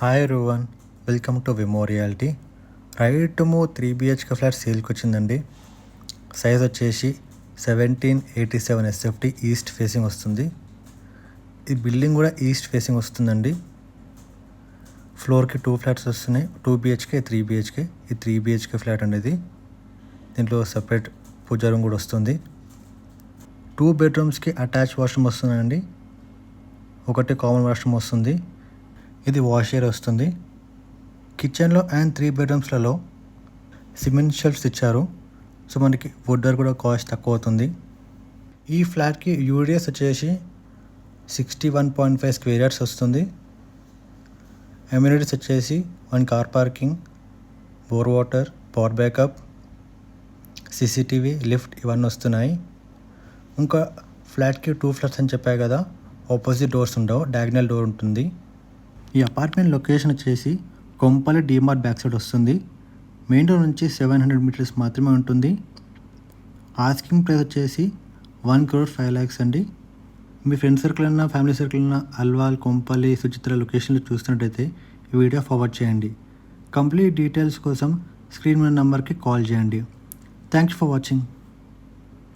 Hi everyone, welcome to Vimo reality. Right to move 3 BHK flat సేల్కి వచ్చిందండి. Size వచ్చేసి 1787 SFT east facing వస్తుంది. ఈ బిల్డింగ్ కూడా ఈస్ట్ ఫేసింగ్ వస్తుందండి. ఫ్లోర్కి 2 ఫ్లాట్స్ వస్తున్నాయి, 2 BHK 3 BHK. ఈ 3 BHK ఫ్లాట్ అనేది దీంట్లో సపరేట్ పూజా రూమ్ కూడా వస్తుంది. 2 బెడ్రూమ్స్కి అటాచ్ వాష్రూమ్ వస్తుందండి, ఒకటి కామన్ వాష్రూమ్ వస్తుంది. ఇది వాష్ ఏరియా వస్తుంది. కిచెన్లో అండ్ 3 బెడ్రూమ్స్లలో సిమెంట్ షెల్ఫ్స్ ఇచ్చారు. సో మనకి వుడ్ కూడా కాస్ట్ తక్కువ అవుతుంది. ఈ ఫ్లాట్కి యూడిఎస్ వచ్చేసి 61.5 స్క్వేర్ యార్డ్స్ వస్తుంది. అమ్యూనిటీస్ వచ్చేసి 1 car parking, bore water, power backup, CCTV, lift ఇవన్నీ వస్తున్నాయి. ఇంకా ఫ్లాట్కి 2 ఫ్లాట్స్ అని చెప్పాయి కదా, ఆపోజిట్ డోర్స్ ఉండవు, డయాగ్నల్ డోర్ ఉంటుంది. ఈ అపార్ట్మెంట్ లొకేషన్ వచ్చేసి కొంపల్లి డీమార్ట్ బ్యాక్ సైడ్ వస్తుంది. మెయిన్ డోర్ నుంచి 700 మీటర్స్ మాత్రమే ఉంటుంది. ఆస్కింగ్ ప్రైస్ వచ్చేసి 1,05,00,000 అండి. మీ ఫ్రెండ్ సర్కిల్ అయినా ఫ్యామిలీ సర్కిల్ అయినా అల్వాల్, కొంపల్లి, సుచిత్ర లొకేషన్లో చూస్తున్నట్టయితే ఈ వీడియో ఫార్వర్డ్ చేయండి. కంప్లీట్ డీటెయిల్స్ కోసం స్క్రీన్ మీద నెంబర్కి కాల్ చేయండి. Thanks for watching.